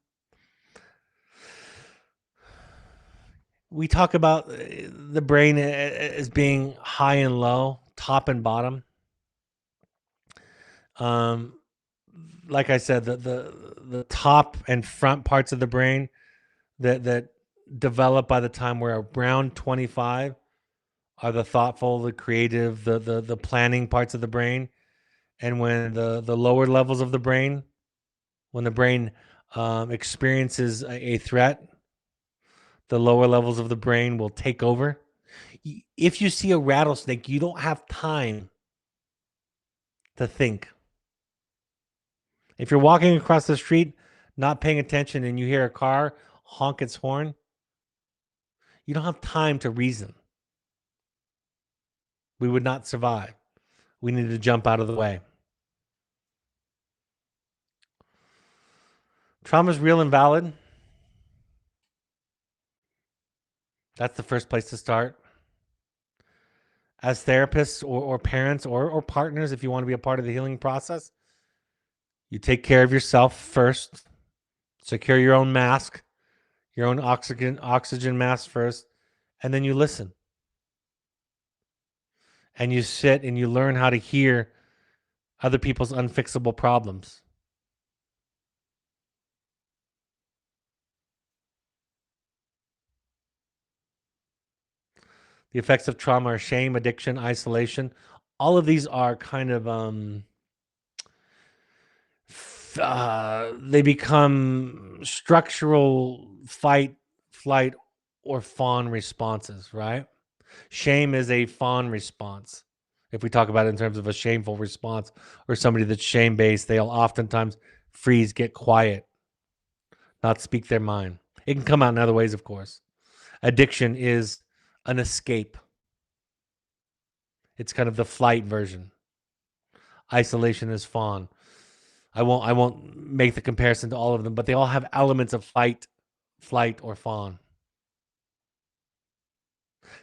We talk about the brain as being high and low, top and bottom. Like I said, the top and front parts of the brain that develop by the time we're around 25 are the thoughtful, the creative, the planning parts of the brain. And when the lower levels of the brain, when the brain experiences a threat, the lower levels of the brain will take over. If you see a rattlesnake, you don't have time to think. If you're walking across the street, not paying attention, and you hear a car honk its horn, you don't have time to reason. We would not survive. We need to jump out of the way. Trauma is real and valid. That's the first place to start. As therapists or parents or partners, if you want to be a part of the healing process, you take care of yourself first. Secure your own mask, your own oxygen mask first, and then you listen. And you sit and you learn how to hear other people's unfixable problems. The effects of trauma are shame, addiction, isolation. All of these are kind of they become structural fight, flight, or fawn responses, right? Shame is a fawn response. If we talk about it in terms of a shameful response or somebody that's shame based, they'll oftentimes freeze, get quiet, not speak their mind. It can come out in other ways, of course. Addiction is an escape. It's kind of the flight version. Isolation is fawn. I won't make the comparison to all of them, but they all have elements of fight, flight, or fawn.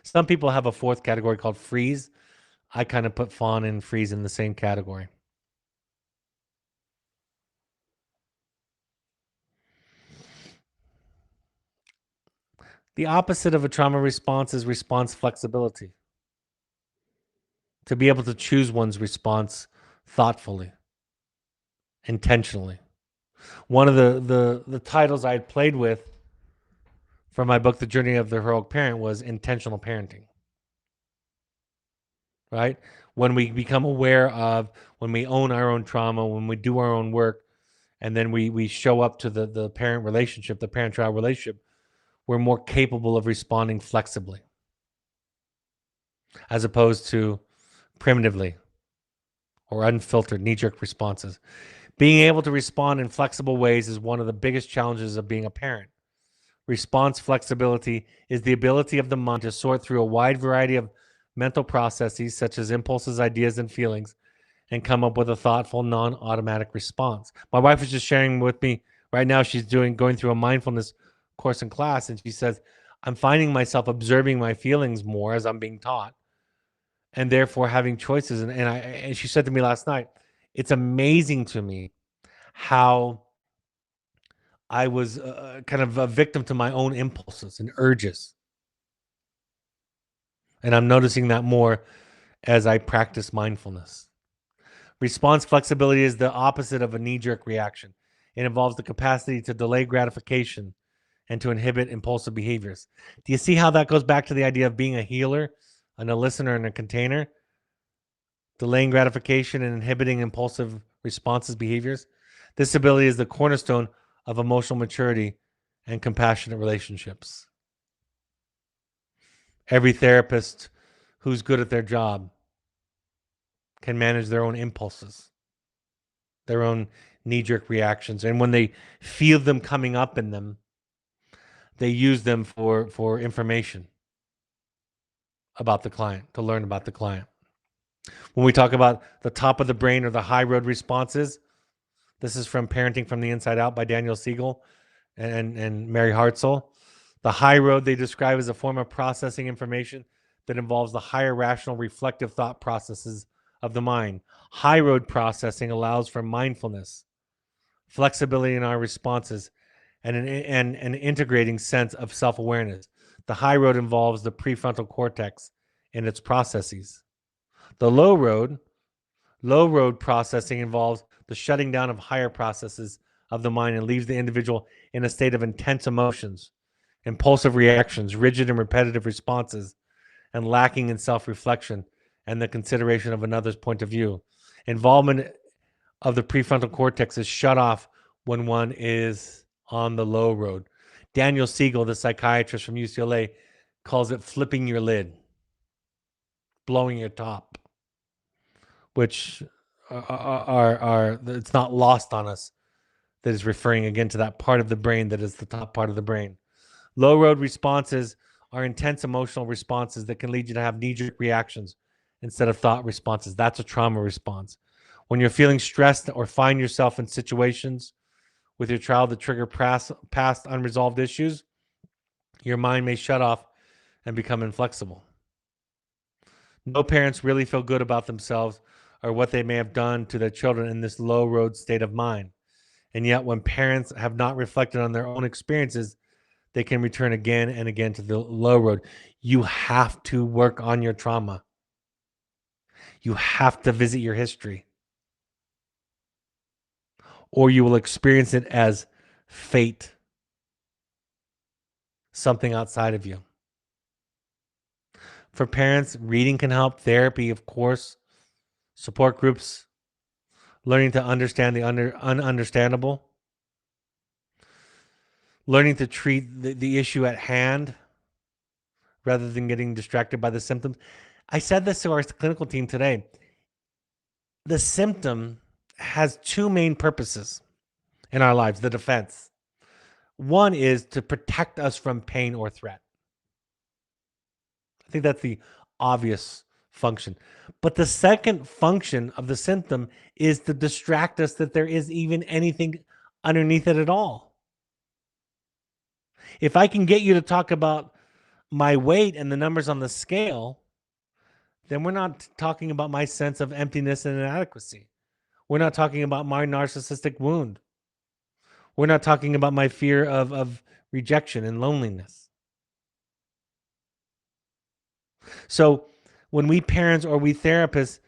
Some people have a fourth category called freeze. I kind of put fawn and freeze in the same category. The opposite of a trauma response is response flexibility. To be able to choose one's response thoughtfully, intentionally. One of the titles I had played with for my book, The Journey of the Heroic Parent, was intentional parenting. Right? When we become aware of, when we own our own trauma, when we do our own work, and then we show up to the parent relationship, the parent-child relationship, we're more capable of responding flexibly as opposed to primitively or unfiltered knee-jerk responses. Being able to respond in flexible ways is one of the biggest challenges of being a parent. Response flexibility is the ability of the mind to sort through a wide variety of mental processes, such as impulses, ideas, and feelings, and come up with a thoughtful, non-automatic response. My wife was just sharing with me right now, she's going through a mindfulness course in class, and she says, I'm finding myself observing my feelings more as I'm being taught, and therefore having choices. And she said to me last night, it's amazing to me how I was kind of a victim to my own impulses and urges. And I'm noticing that more as I practice mindfulness. Response flexibility is the opposite of a knee-jerk reaction. It involves the capacity to delay gratification and to inhibit impulsive behaviors. Do you see how that goes back to the idea of being a healer and a listener and a container? Delaying gratification and inhibiting impulsive responses, behaviors. This ability is the cornerstone of emotional maturity and compassionate relationships. Every therapist who's good at their job can manage their own impulses, their own knee-jerk reactions. And when they feel them coming up in them, they use them for information about the client, to learn about the client. When we talk about the top of the brain or the high road responses, this is from Parenting from the Inside Out by Daniel Siegel and Mary Hartzell. The high road they describe as a form of processing information that involves the higher rational reflective thought processes of the mind. High road processing allows for mindfulness, flexibility in our responses, and an integrating sense of self-awareness. The high road involves the prefrontal cortex and its processes. The low road processing involves the shutting down of higher processes of the mind and leaves the individual in a state of intense emotions, impulsive reactions, rigid and repetitive responses, and lacking in self-reflection and the consideration of another's point of view. Involvement of the prefrontal cortex is shut off when one is on the low road. Daniel Siegel, the psychiatrist from UCLA, calls it flipping your lid, blowing your top, which are it's not lost on us that is referring again to that part of the brain that is the top part of the brain. Low road responses are intense emotional responses that can lead you to have knee-jerk reactions instead of thought responses. That's a trauma response. When you're feeling stressed or find yourself in situations with your child that trigger past unresolved issues, your mind may shut off and become inflexible. No parents really feel good about themselves or what they may have done to their children in this low road state of mind. And yet, when parents have not reflected on their own experiences, they can return again and again to the low road. You have to work on your trauma. You have to visit your history, or you will experience it as fate, something outside of you. For parents, reading can help, therapy, of course, support groups, learning to understand the ununderstandable, learning to treat the issue at hand rather than getting distracted by the symptoms. I said this to our clinical team today. The symptom has two main purposes in our lives, the defense. One is to protect us from pain or threat. I think that's the obvious function. But the second function of the symptom is to distract us that there is even anything underneath it at all. If I can get you to talk about my weight and the numbers on the scale, then we're not talking about my sense of emptiness and inadequacy. We're not talking about my narcissistic wound. We're not talking about my fear of rejection and loneliness. So when we parents or we therapists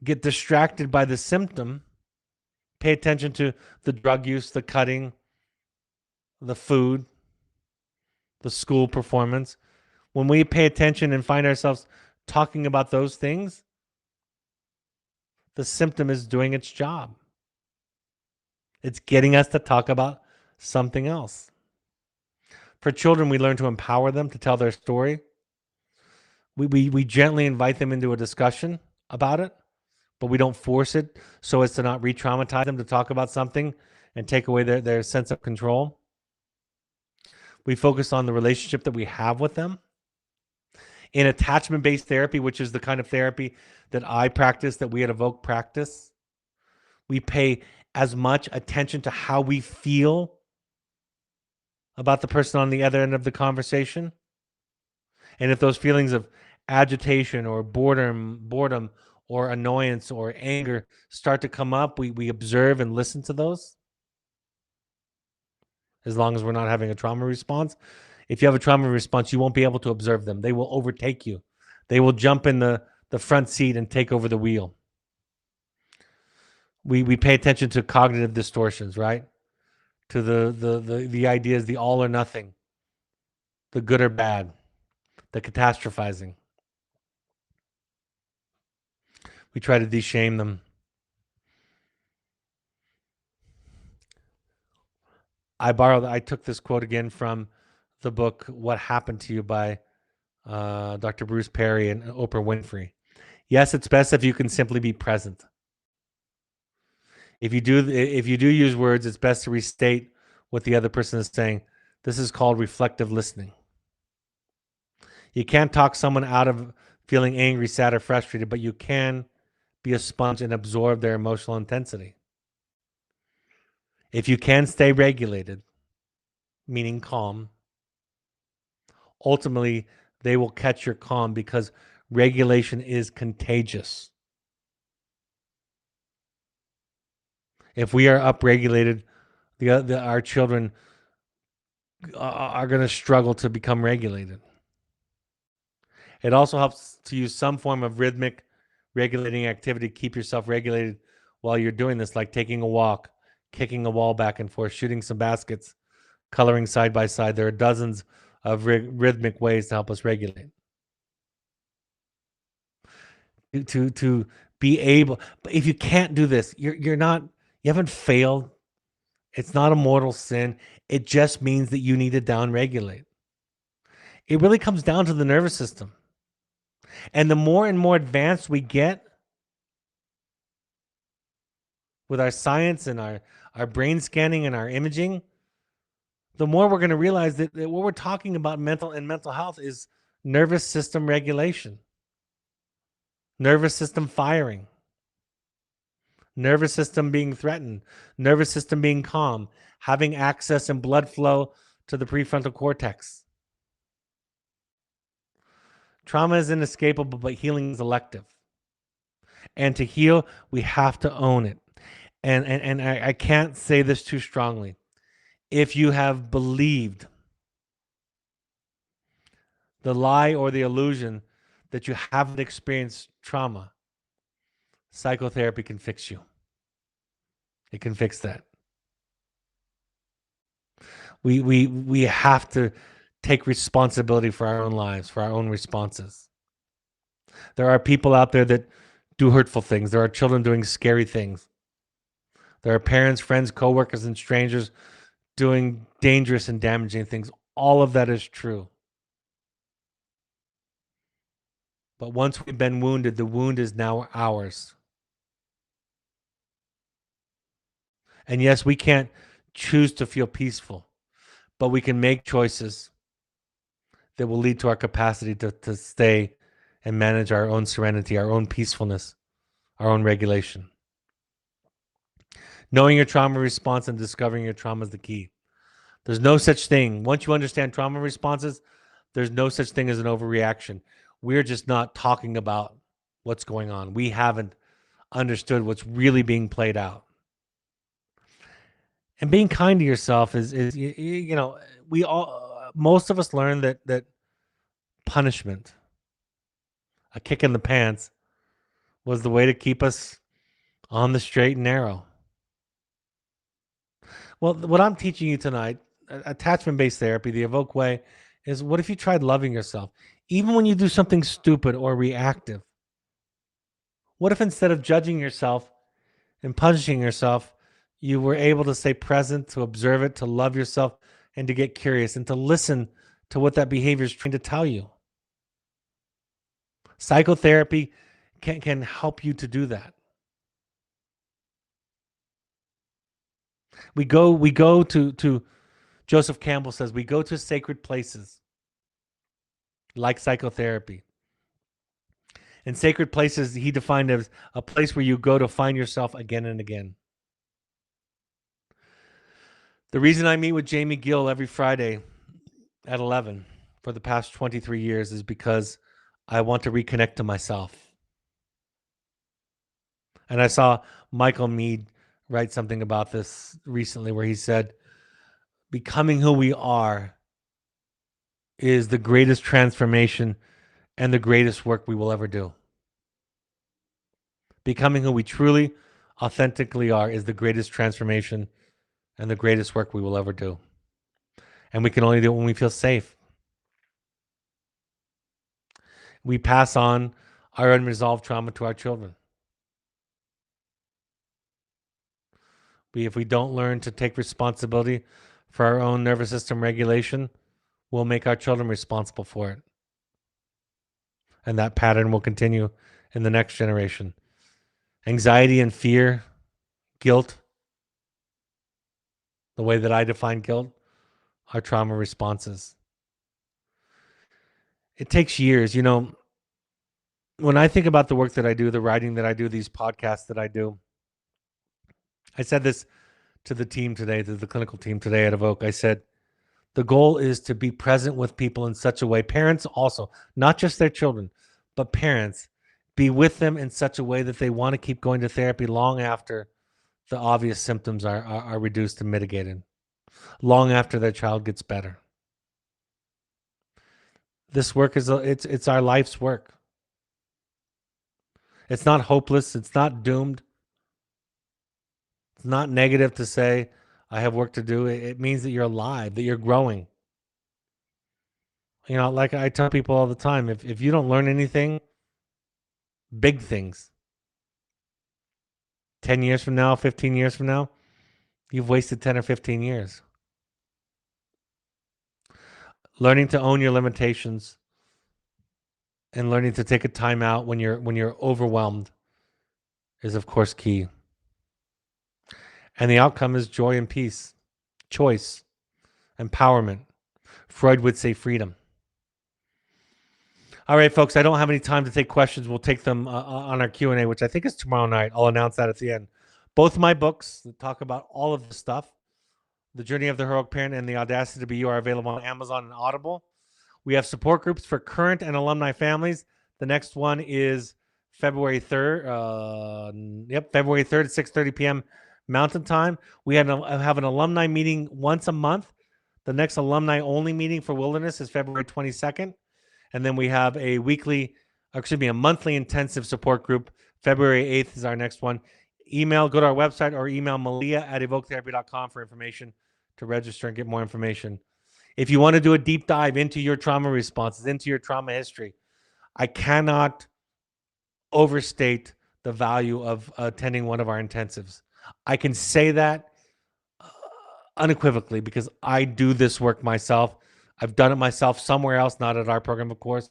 get distracted by the symptom, pay attention to the drug use, the cutting, the food, the school performance. When we pay attention and find ourselves talking about those things, the symptom is doing its job. It's getting us to talk about something else. For children, we learn to empower them to tell their story. We gently invite them into a discussion about it, but we don't force it so as to not re-traumatize them to talk about something and take away their sense of control. We focus on the relationship that we have with them. In attachment-based therapy, which is the kind of therapy that I practice, that we at Evoke practice, we pay as much attention to how we feel about the person on the other end of the conversation. And if those feelings of agitation or boredom or annoyance or anger start to come up, we observe and listen to those. As long as we're not having a trauma response. If you have a trauma response, you won't be able to observe them. They will overtake you. They will jump in the front seat and take over the wheel. We pay attention to cognitive distortions, right? To the ideas, the all or nothing, the good or bad, the catastrophizing. We try to de-shame them. I took this quote again from the book What Happened to You by Dr. Bruce Perry and Oprah Winfrey. Yes, it's best if you can simply be present. If you do use words, it's best to restate what the other person is saying. This is called reflective listening. You can't talk someone out of feeling angry, sad, or frustrated, but you can be a sponge and absorb their emotional intensity. If you can stay regulated, meaning calm, ultimately they will catch your calm because regulation is contagious. If we are upregulated, our children are going to struggle to become regulated. It also helps to use some form of rhythmic regulating activity to keep yourself regulated while you're doing this, like taking a walk, kicking a wall back and forth, shooting some baskets, coloring side by side. There are dozens of rhythmic ways to help us regulate. to be able. But if you can't do this, you're not. You haven't failed. It's not a mortal sin. It just means that you need to downregulate. It really comes down to the nervous system. And the more and more advanced we get with our science and our brain scanning and our imaging, the more we're going to realize that what we're talking about mental health is nervous system regulation, nervous system firing, nervous system being threatened, nervous system being calm, having access and blood flow to the prefrontal cortex. Trauma is inescapable, but healing is elective. And to heal, we have to own it. And I can't say this too strongly. If you have believed the lie or the illusion that you haven't experienced trauma, psychotherapy can fix you. It can fix that. We have to take responsibility for our own lives, for our own responses. There are people out there that do hurtful things. There are children doing scary things. There are parents, friends, coworkers, and strangers doing dangerous and damaging things. All of that is true. But once we've been wounded, the wound is now ours. And yes, we can't choose to feel peaceful, but we can make choices that will lead to our capacity to stay and manage our own serenity, our own peacefulness, our own regulation. Knowing your trauma response and discovering your trauma is the key. There's no such thing. Once you understand trauma responses, there's no such thing as an overreaction. We're just not talking about what's going on. We haven't understood what's really being played out. And being kind to yourself is we all, most of us learn that punishment, a kick in the pants, was the way to keep us on the straight and narrow. Well, what I'm teaching you tonight, attachment-based therapy, the Evoke way, is what if you tried loving yourself? Even when you do something stupid or reactive, what if instead of judging yourself and punishing yourself, you were able to stay present, to observe it, to love yourself, and to get curious and to listen to what that behavior is trying to tell you? Psychotherapy can help you to do that. We go to Joseph Campbell says, we go to sacred places like psychotherapy. And sacred places he defined as a place where you go to find yourself again and again. The reason I meet with Jamie Gill every Friday at 11 for the past 23 years is because I want to reconnect to myself. And I saw Michael Mead write something about this recently where he said, becoming who we are is the greatest transformation and the greatest work we will ever do. Becoming who we truly, authentically are is the greatest transformation and the greatest work we will ever do. And we can only do it when we feel safe. We pass on our unresolved trauma to our children. If we don't learn to take responsibility for our own nervous system regulation, we'll make our children responsible for it. And that pattern will continue in the next generation. Anxiety and fear, guilt, the way that I define guilt, are trauma responses. It takes years. You know, when I think about the work that I do, the writing that I do, these podcasts that I do, I said this to the team today, to the clinical team today at Evoke. I said, the goal is to be present with people in such a way, parents also, not just their children, but parents, be with them in such a way that they want to keep going to therapy long after the obvious symptoms are reduced and mitigated, long after their child gets better. This work is it's our life's work. It's not hopeless. It's not doomed. It's not negative to say, I have work to do. It means that you're alive, that you're growing. You know, like I tell people all the time, if you don't learn anything, big things. 10 years from now, 15 years from now, you've wasted 10 or 15 years. Learning to own your limitations and learning to take a time out when you're overwhelmed is, of course, key. And the outcome is joy and peace, choice, empowerment. Freud would say freedom. All right, folks, I don't have any time to take questions. We'll take them on our Q&A, which I think is tomorrow night. I'll announce that at the end. Both my books that talk about all of this stuff, The Journey of the Heroic Parent and The Audacity to Be You, are available on Amazon and Audible. We have support groups for current and alumni families. The next one is February 3rd. February 3rd at 6:30 p.m. Mountain Time. We have an alumni meeting once a month. The next alumni-only meeting for Wilderness is February 22nd. And then we have a monthly intensive support group. February 8th is our next one. Go to our website or email malia@evoketherapy.com for information to register and get more information. If you want to do a deep dive into your trauma responses, into your trauma history, I cannot overstate the value of attending one of our intensives. I can say that unequivocally because I do this work myself. I've done it myself somewhere else, not at our program, of course,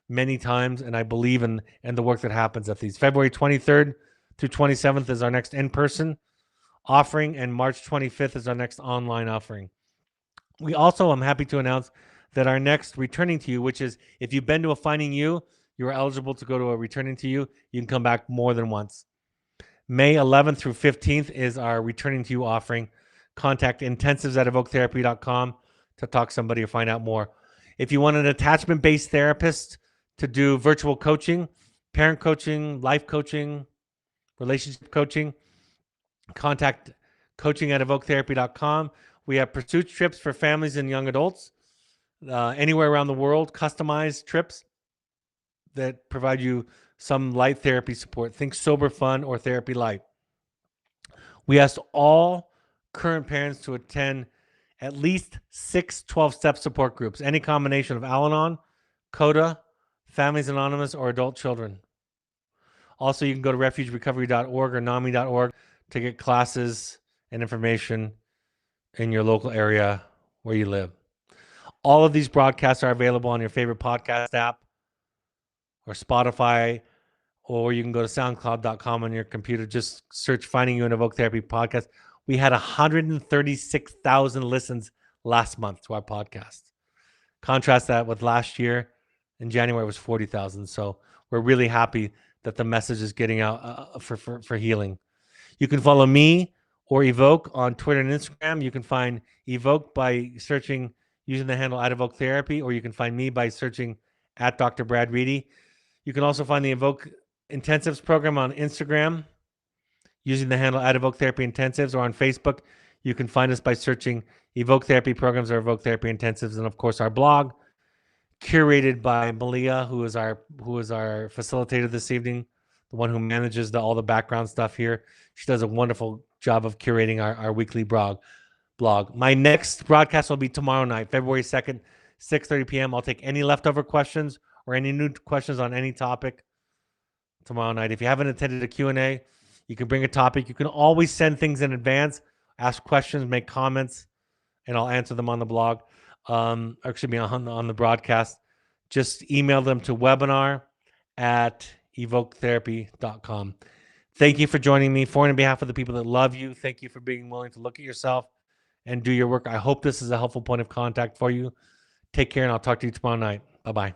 many times, and I believe in the work that happens at these. February 23rd through 27th is our next in-person offering, and March 25th is our next online offering. We also, I'm happy to announce that our next Returning to You, which is if you've been to a Finding You, you're eligible to go to a Returning to You. You can come back more than once. May 11th through 15th is our Returning to You offering. Contact intensives@evoketherapy.com to talk to somebody or find out more. If you want an attachment-based therapist to do virtual coaching, parent coaching, life coaching, relationship coaching, contact coaching@evoketherapy.com. We have pursuit trips for families and young adults anywhere around the world, customized trips that provide you some light therapy support. Think Sober Fun or Therapy Light. We asked all current parents to attend at least 6 12-step support groups, any combination of Al-Anon, CODA, Families Anonymous, or adult children. Also, you can go to refugerecovery.org or NAMI.org to get classes and information in your local area where you live. All of these broadcasts are available on your favorite podcast app or Spotify, or you can go to soundcloud.com on your computer. Just search Finding You in Evoke Therapy podcast. We had 136,000 listens last month to our podcast. Contrast that with last year. In January, it was 40,000. So we're really happy that the message is getting out for healing. You can follow me or Evoke on Twitter and Instagram. You can find Evoke by searching using the handle @EvokeTherapy, or you can find me by searching @Dr. Brad Reedy. You can also find the Evoke Intensives program on Instagram using the handle @EvokeTherapy Intensives, or on Facebook. You can find us by searching Evoke Therapy Programs or Evoke Therapy Intensives, and of course our blog, curated by Malia, who is our facilitator this evening, the one who manages all the background stuff here. She does a wonderful job of curating our weekly blog. My next broadcast will be tomorrow night, February 2nd, 6:30 p.m. I'll take any leftover questions or any new questions on any topic tomorrow night. If you haven't attended a Q&A, you can bring a topic. You can always send things in advance, ask questions, make comments, and I'll answer them on the blog. Actually, on the broadcast. Just email them to webinar@evoketherapy.com. Thank you for joining me. For and on behalf of the people that love you, thank you for being willing to look at yourself and do your work. I hope this is a helpful point of contact for you. Take care, and I'll talk to you tomorrow night. Bye-bye.